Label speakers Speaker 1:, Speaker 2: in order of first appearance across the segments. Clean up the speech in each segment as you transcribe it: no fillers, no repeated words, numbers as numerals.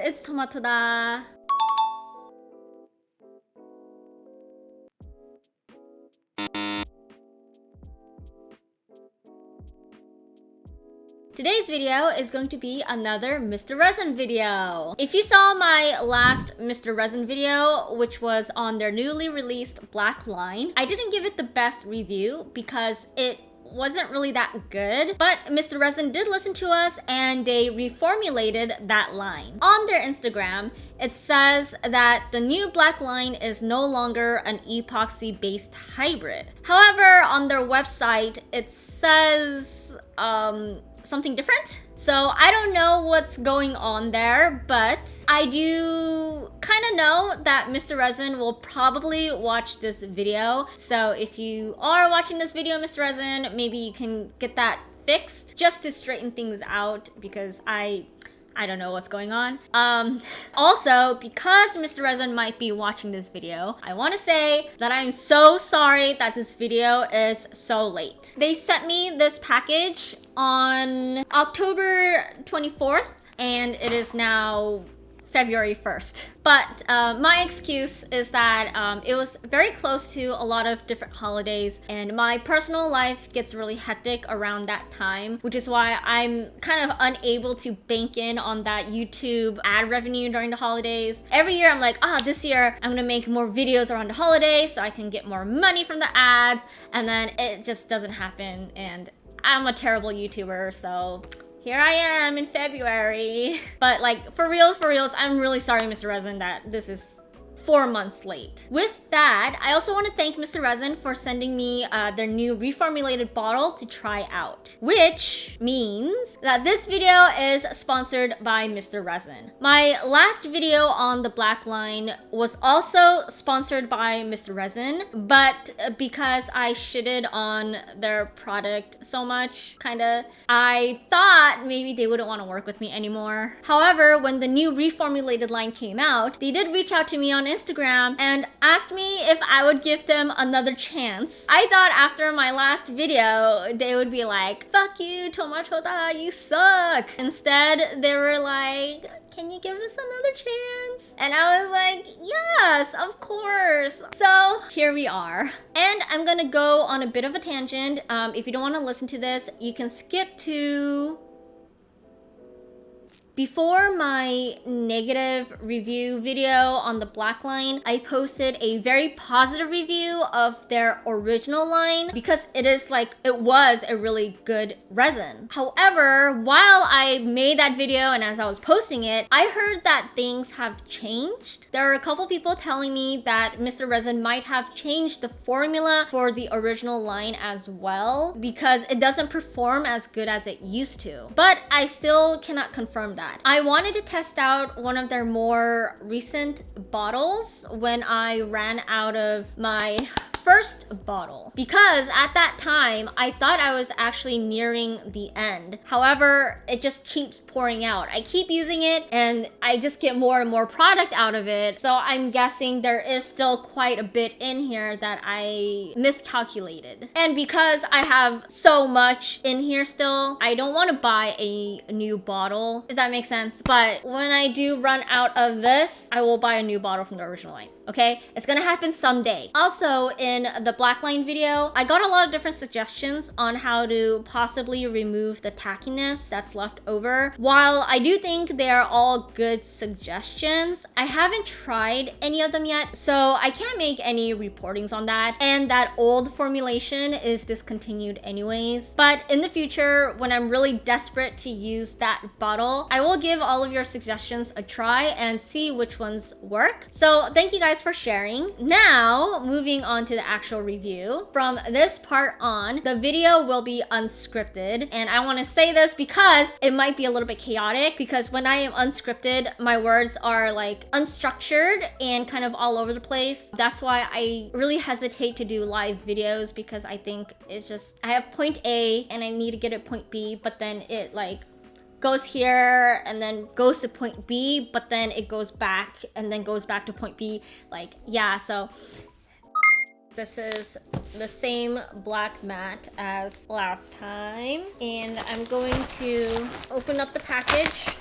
Speaker 1: it's Tomatoda. Today's video is going to be another Mr. Resin video. If you saw my last Mr. Resin video, which was on their newly released black line, I didn't give it the best review because it wasn't really that good, but Mr. Resin did listen to us and they reformulated that line. On their Instagram, it says that the new black line is no longer an epoxy based hybrid. However, on their website, it says something different. So I don't know what's going on there, but I do kind of know that Mr. Resin will probably watch this video. So if you are watching this video, Mr. Resin, maybe you can get that fixed just to straighten things out because I don't know what's going on. Also, because Mr. Resin might be watching this video, I want to say that I'm so sorry that this video is so late. They sent me this package on October 24th, and it is now February 1st. But my excuse is that it was very close to a lot of different holidays and my personal life gets really hectic around that time, which is why I'm kind of unable to bank in on that YouTube ad revenue during the holidays. Every year I'm like, this year I'm gonna make more videos around the holidays so I can get more money from the ads, and then it just doesn't happen and I'm a terrible YouTuber, so here I am in February. But like, for reals, I'm really sorry, Mr. Resin, that this is 4 months late. With that, I also want to thank Mr. Resin for sending me their new reformulated bottle to try out, which means that this video is sponsored by Mr. Resin. My last video on the black line was also sponsored by Mr. Resin, but because I shitted on their product so much, I thought maybe they wouldn't want to work with me anymore. However, when the new reformulated line came out, they did reach out to me on Instagram and asked me if I would give them another chance. I thought after my last video, they would be like, fuck you, Tomatoda, you suck. Instead, they were like, can you give us another chance? And I was like, yes, of course. So here we are. And I'm gonna go on a bit of a tangent. If you don't want to listen to this, you can skip to... Before my negative review video on the black line, I posted a very positive review of their original line because it was a really good resin. However, while I made that video and as I was posting it, I heard that things have changed. There are a couple people telling me that Mr. Resin might have changed the formula for the original line as well because it doesn't perform as good as it used to. But I still cannot confirm that. I wanted to test out one of their more recent bottles when I ran out of my first bottle because at that time I thought I was actually nearing the end. However, it just keeps pouring out. I keep using it and I just get more and more product out of it. So I'm guessing there is still quite a bit in here that I miscalculated. And because I have so much in here still, I don't want to buy a new bottle, if that makes sense. But when I do run out of this, I will buy a new bottle from the original line. Okay, it's gonna happen someday. Also, in the black line video, I got a lot of different suggestions on how to possibly remove the tackiness that's left over. While I do think they are all good suggestions, I haven't tried any of them yet, so I can't make any reportings on that. And that old formulation is discontinued anyways. But in the future, when I'm really desperate to use that bottle, I will give all of your suggestions a try and see which ones work. So thank you guys for sharing. Now, moving on to the actual review. From this part on, the video will be unscripted. And I want to say this because it might be a little bit chaotic because when I am unscripted, my words are like unstructured and kind of all over the place. That's why I really hesitate to do live videos because I think it's just, I have point A and I need to get at point B, but then it like goes here and then goes to point B, but then it goes back and then goes back to point B. Like, yeah, so this is the same black mat as last time. And I'm going to open up the package.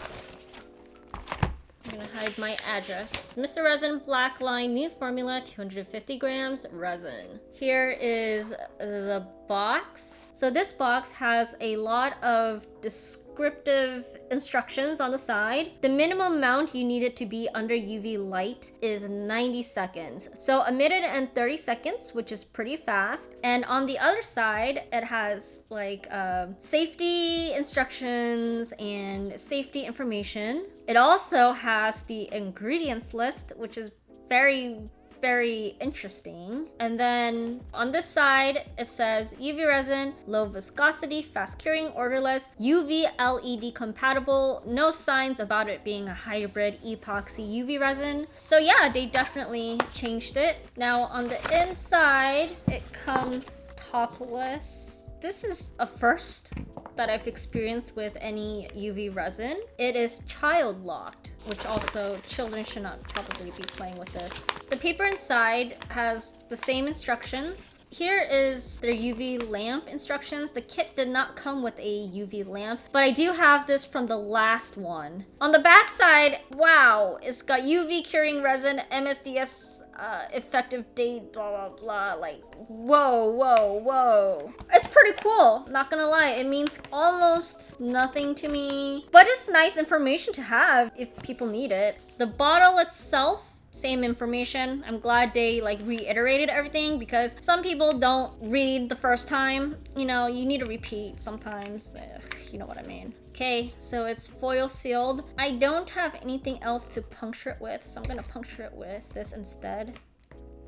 Speaker 1: I'm gonna hide my address. Mr. Resin Black Line New Formula, 250 grams resin. Here is the box. So this box has a lot of descriptive instructions on the side. The minimum amount you need it to be under UV light is 90 seconds. So a minute and 30 seconds, which is pretty fast. And on the other side, it has like safety instructions and safety information. It also has the ingredients list, which is very interesting. And then on this side, it says UV resin, low viscosity, fast curing, odorless, UV LED compatible, no signs about it being a hybrid epoxy UV resin. So yeah, they definitely changed it. Now on the inside, it comes topless. This is a first that I've experienced with any UV resin. It is child locked, which also children should not probably be playing with this. The paper inside has the same instructions. Here is their UV lamp instructions. The kit did not come with a UV lamp, but I do have this from the last one. On the back side, wow, it's got UV curing resin, MSDS effective date, blah blah blah. Like, whoa. It's pretty cool, not gonna lie. It means almost nothing to me, but it's nice information to have if people need it. The bottle itself, same information. I'm glad they like reiterated everything, because some people don't read the first time. You know, you need to repeat sometimes. You know what I mean. Okay, so it's foil sealed. I don't have anything else to puncture it with, so I'm gonna puncture it with this instead.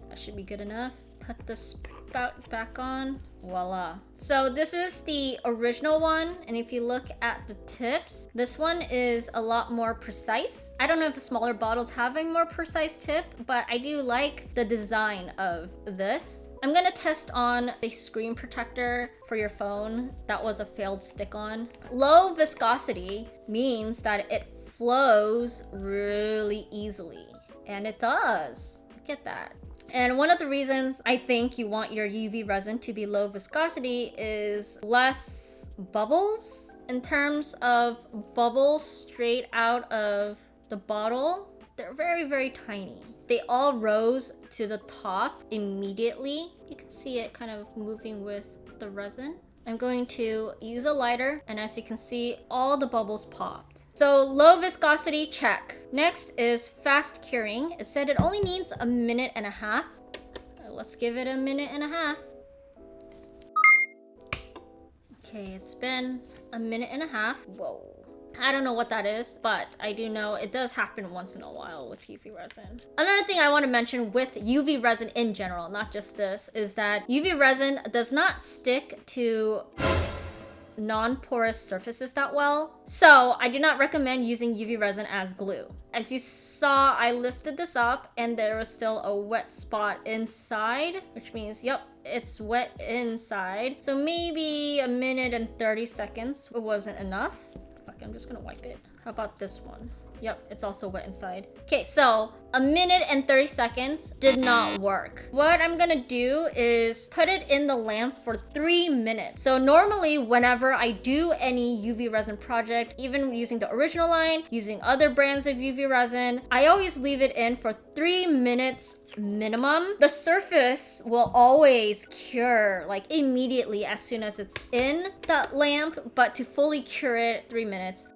Speaker 1: That should be good enough. Put the spout back on. Voila. So this is the original one, and if you look at the tips, this one is a lot more precise. I don't know if the smaller bottles have a more precise tip, but I do like the design of this. I'm gonna test on a screen protector for your phone. That was a failed stick-on. Low viscosity means that it flows really easily, and it does. Look at that. And one of the reasons I think you want your UV resin to be low viscosity is less bubbles. In terms of bubbles straight out of the bottle, they're very tiny. They all rose to the top immediately. You can see it kind of moving with the resin. I'm going to use a lighter, and as you can see, all the bubbles popped. So low viscosity, check. Next is fast curing. It said it only needs a minute and a half. Let's give it a minute and a half. Okay, it's been a minute and a half. Whoa. I don't know what that is, but I do know it does happen once in a while with UV resin. Another thing I want to mention with UV resin in general, not just this, is that UV resin does not stick to non-porous surfaces that well. So I do not recommend using UV resin as glue. As you saw, I lifted this up and there was still a wet spot inside, which means, yep, it's wet inside. So maybe a minute and 30 seconds. It wasn't enough. Fuck, I'm just gonna wipe it. How about this one? Yep, it's also wet inside. Okay, so a minute and 30 seconds did not work. What I'm gonna do is put it in the lamp for 3 minutes. So normally whenever I do any UV resin project, even using the original line, using other brands of UV resin, I always leave it in for 3 minutes minimum. The surface will always cure like immediately as soon as it's in the lamp, but to fully cure it, 3 minutes.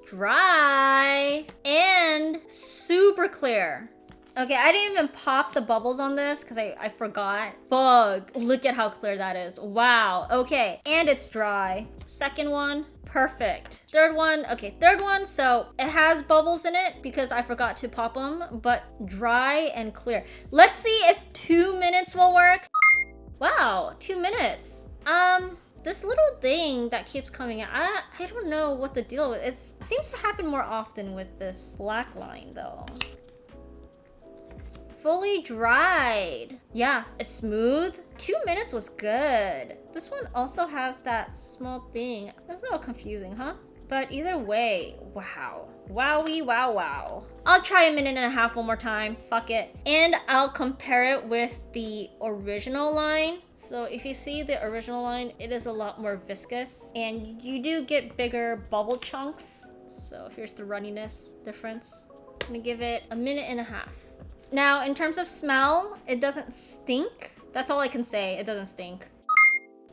Speaker 1: Dry and super clear. Okay, I didn't even pop the bubbles on this because I forgot. Fuck, look at how clear that is. Wow, okay. And it's dry. Second one, perfect. Third one, okay, third one. So it has bubbles in it because I forgot to pop them, but dry and clear. Let's see if 2 minutes will work. Wow, 2 minutes. This little thing that keeps coming out, I don't know what the deal with. It seems to happen more often with this black line though. Fully dried. Yeah, it's smooth. 2 minutes was good. This one also has that small thing. That's a little confusing, huh? But either way, wow. Wowie, wow, wow. I'll try a minute and a half one more time. Fuck it. And I'll compare it with the original line. So if you see the original line, it is a lot more viscous and you do get bigger bubble chunks So here's the runniness difference. I'm gonna give it a minute and a half. Now, in terms of smell, it doesn't stink. That's all I can say. It doesn't stink.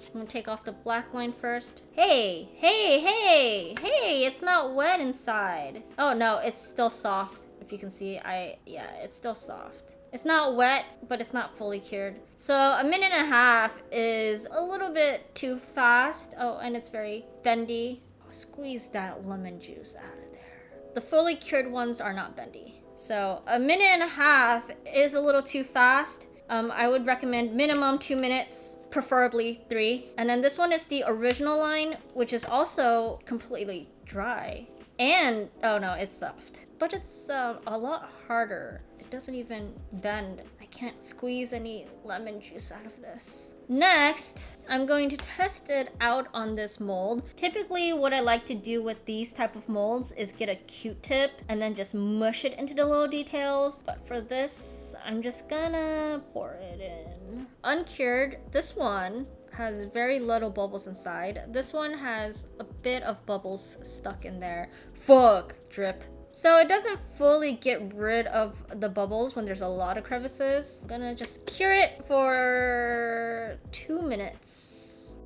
Speaker 1: I'm gonna take off the black line first. Hey, hey, hey, hey, it's not wet inside. Oh no, it's still soft. If you can see, yeah, it's still soft. It's not wet, but it's not fully cured. So a minute and a half is a little bit too fast. Oh, and it's very bendy. Oh, squeeze that lemon juice out of there. The fully cured ones are not bendy. So a minute and a half is a little too fast. I would recommend minimum 2 minutes, preferably 3. And then this one is the original line, which is also completely dry. And, oh no, it's soft. But it's a lot harder. It doesn't even bend. I can't squeeze any lemon juice out of this. Next, I'm going to test it out on this mold. Typically, what I like to do with these type of molds is get a Q-tip and then just mush it into the little details. But for this, I'm just gonna pour it in. Uncured, this one has very little bubbles inside. This one has a bit of bubbles stuck in there. Fuck, drip. So it doesn't fully get rid of the bubbles when there's a lot of crevices. I'm gonna just cure it for 2 minutes.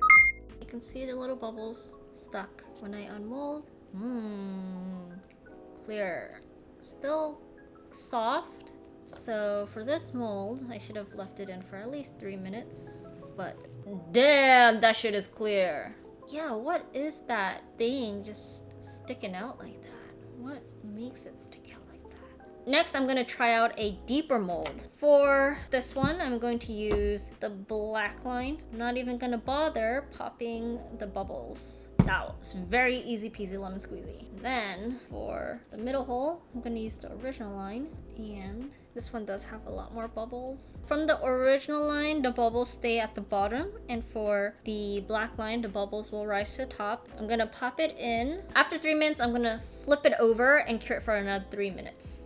Speaker 1: You can see the little bubbles stuck when I unmold. Clear. Still soft. So for this mold, I should have left it in for at least 3 minutes. But damn, that shit is clear. Yeah, what is that thing just sticking out like that? What makes it stick out like that? Next, I'm gonna try out a deeper mold. For this one, I'm going to use the black line. I'm not even gonna bother popping the bubbles. That was very easy peasy lemon squeezy. Then for the middle hole, I'm gonna use the original line, and this one does have a lot more bubbles. From the original line, the bubbles stay at the bottom, and for the black line, the bubbles will rise to the top. I'm gonna pop it in. After 3 minutes, I'm gonna flip it over and cure it for another 3 minutes.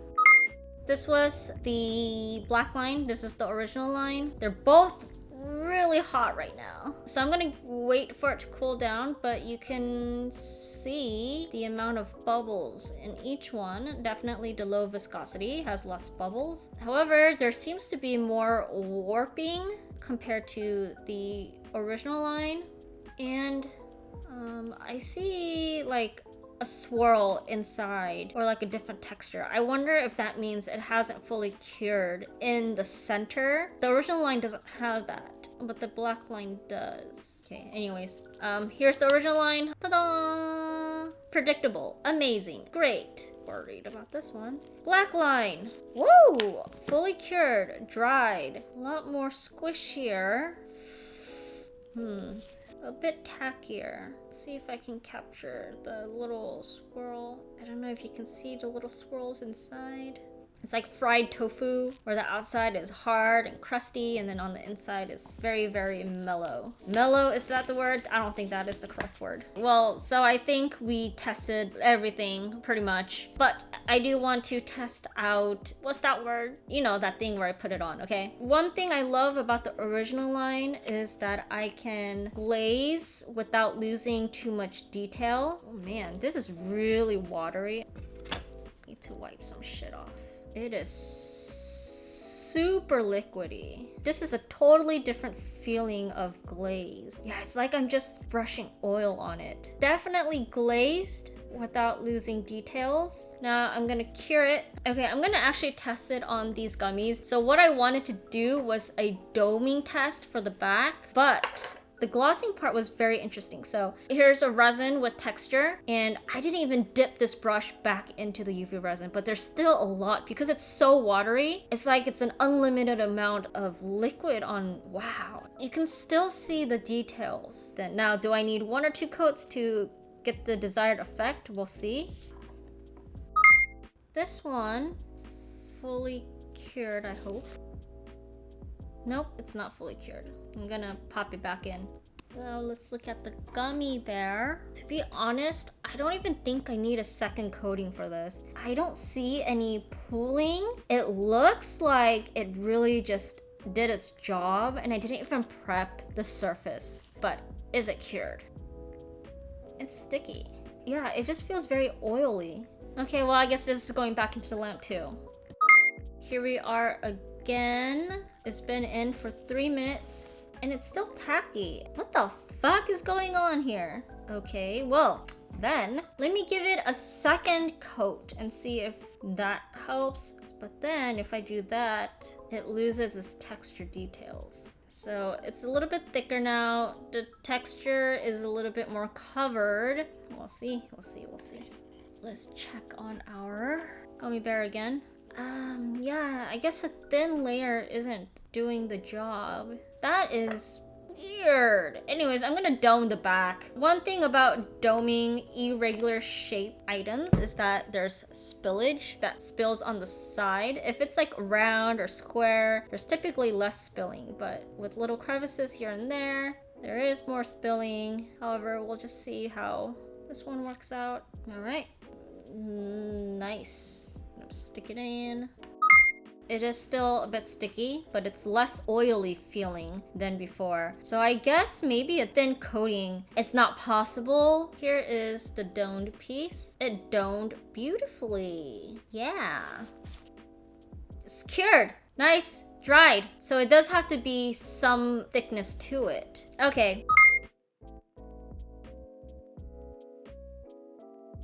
Speaker 1: This was the black line. This is the original line. They're both really hot right now. So I'm gonna wait for it to cool down, but you can see the amount of bubbles in each one. Definitely the low viscosity has less bubbles. However, there seems to be more warping compared to the original line. And I see like a swirl inside, or like a different texture. I wonder if that means it hasn't fully cured in the center. The original line doesn't have that, but the black line does. Okay, anyways, here's the original line. Ta-da! Predictable, amazing, great. Worried about this one. Black line. Whoa! Fully cured, dried. A lot more squishier. A bit tackier. Let's see if I can capture the little swirl. I don't know if you can see the little swirls inside. It's like fried tofu, where the outside is hard and crusty, and then on the inside it's very, very mellow. Mellow, is that the word? I don't think that is the correct word. Well, so I think we tested everything pretty much, but I do want to test out, what's that word? You know, that thing where I put it on, okay? One thing I love about the original line is that I can glaze without losing too much detail. Oh man, this is really watery. Need to wipe some shit off. It is super liquidy. This is a totally different feeling of glaze. Yeah, it's like I'm just brushing oil on it. Definitely glazed without losing details. Now I'm gonna cure it. Okay, I'm gonna actually test it on these gummies. So what I wanted to do was a doming test for the back, but the glossing part was very interesting. So here's a resin with texture, and I didn't even dip this brush back into the UV resin, but there's still a lot because it's so watery. It's like it's an unlimited amount of liquid on, wow. You can still see the details. Then now, do I need 1 or 2 coats to get the desired effect? We'll see. This one, fully cured, I hope. Nope, it's not fully cured. I'm gonna pop it back in. Now let's look at the gummy bear. To be honest, I don't even think I need a second coating for this. I don't see any pooling. It looks like it really just did its job, and I didn't even prep the surface. But is it cured? It's sticky. yeah, it just feels very oily. Okay, well, I guess this is going back into the lamp too. Here we are again. It's been in for 3 minutes and it's still tacky. What the fuck is going on here? Okay, well, then let me give it a second coat and see if that helps. But then if I do that, it loses its texture details. So it's a little bit thicker now. The texture is a little bit more covered. We'll see. Let's check on our gummy bear again. Yeah, I guess a thin layer isn't doing the job. That is weird. Anyways, I'm gonna dome the back. One thing about doming irregular shape items is that there's spillage that spills on the side. If it's like round or square, there's typically less spilling, but with little crevices here and there is more spilling. However, we'll just see how this one works out. All right, nice. Just stick it in. It is still a bit sticky, but it's less oily feeling than before. So I guess maybe a thin coating, it's not possible. Here is the domed piece. It domed beautifully. Yeah. It's cured. Nice. Dried. So it does have to be some thickness to it. Okay.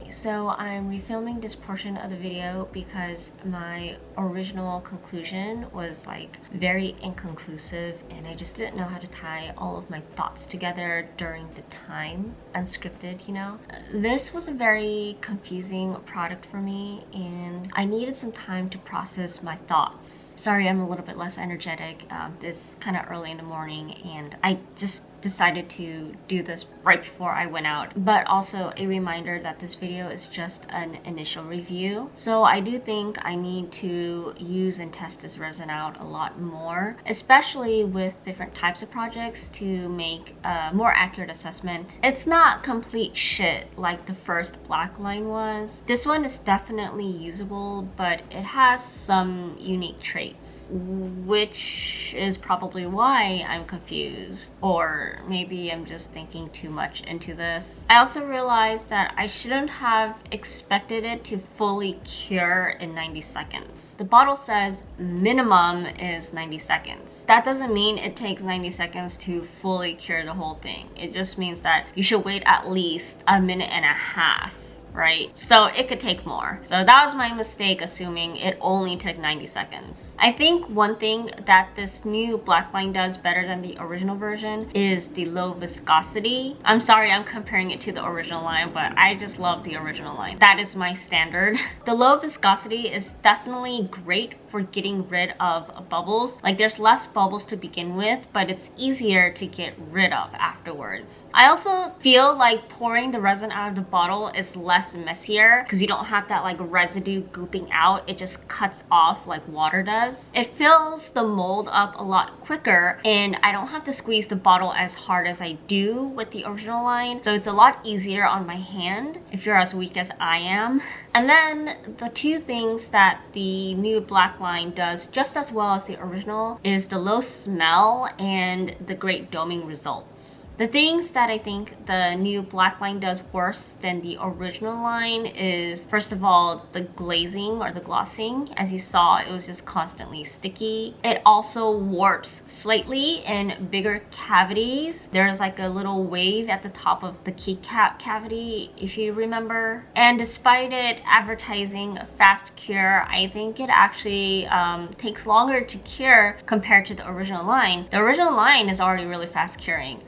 Speaker 1: So I'm refilming this portion of the video because my original conclusion was like very inconclusive and I just didn't know how to tie all of my thoughts together during the time, unscripted, you know. This was a very confusing product for me and I needed some time to process my thoughts. Sorry, I'm a little bit less energetic. This kind of early in the morning and I just decided to do this right before I went out, but also a reminder that this video is just an initial review. So I do think I need to use and test this resin out a lot more, especially with different types of projects to make a more accurate assessment. It's not complete shit like the first black line was. This one is definitely usable, but it has some unique traits, which is probably why I'm confused, or maybe I'm just thinking too much into this. I also realized that I shouldn't have expected it to fully cure in 90 seconds. The bottle says minimum is 90 seconds. That doesn't mean it takes 90 seconds to fully cure the whole thing. It just means that you should wait at least a minute and a half. Right? So it could take more. So that was my mistake, assuming it only took 90 seconds. I think one thing that this new black line does better than the original version is the low viscosity. I'm sorry I'm comparing it to the original line, but I just love the original line. That is my standard. The low viscosity is definitely great for getting rid of bubbles. Like there's less bubbles to begin with, but it's easier to get rid of afterwards. I also feel like pouring the resin out of the bottle is less messier because you don't have that like residue gooping out. It just cuts off like water does. It fills the mold up a lot quicker and I don't have to squeeze the bottle as hard as I do with the original line. So it's a lot easier on my hand if you're as weak as I am. And then the two things that the new black line does just as well as the original is the low smell and the great doming results. The things that I think the new black line does worse than the original line is, first of all, the glazing or the glossing. As you saw, it was just constantly sticky. It also warps slightly in bigger cavities. There's like a little wave at the top of the keycap cavity, if you remember. And despite it advertising a fast cure, I think it actually takes longer to cure compared to the original line. The original line is already really fast curing.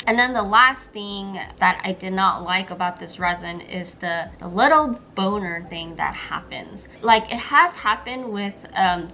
Speaker 1: And then the last thing that I did not like about this resin is the little boner thing that happens. Like it has happened with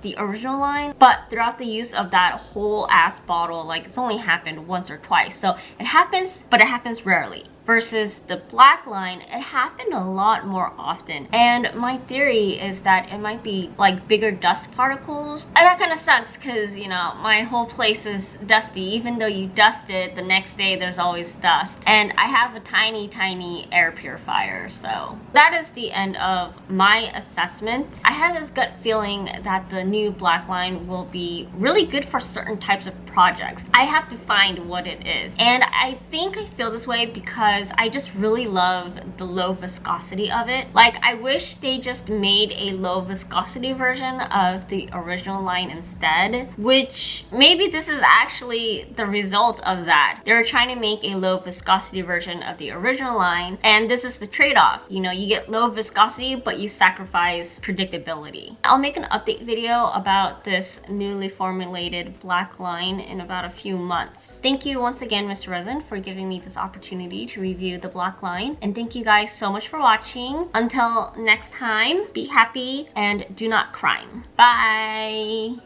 Speaker 1: the original line, but throughout the use of that whole ass bottle, like it's only happened once or twice. So it happens, but it happens rarely. Versus the black line, it happened a lot more often. And my theory is that it might be like bigger dust particles. And that kind of sucks because, you know, my whole place is dusty. Even though you dust it, the next day there's always dust. And I have a tiny air purifier. So that is the end of my assessment. I had this gut feeling that the new black line will be really good for certain types of projects. I have to find what it is. And I think I feel this way because because I just really love the low viscosity of it. Like, I wish they just made a low viscosity version of the original line instead, which maybe this is actually the result of that. They're trying to make a low viscosity version of the original line, and this is the trade-off. You know, you get low viscosity, but you sacrifice predictability. I'll make an update video about this newly formulated black line in about a few months. Thank you once again, Mr. Resin, for giving me this opportunity to review the black line, and thank you guys so much for watching. Until next time, be happy and do not crime. Bye!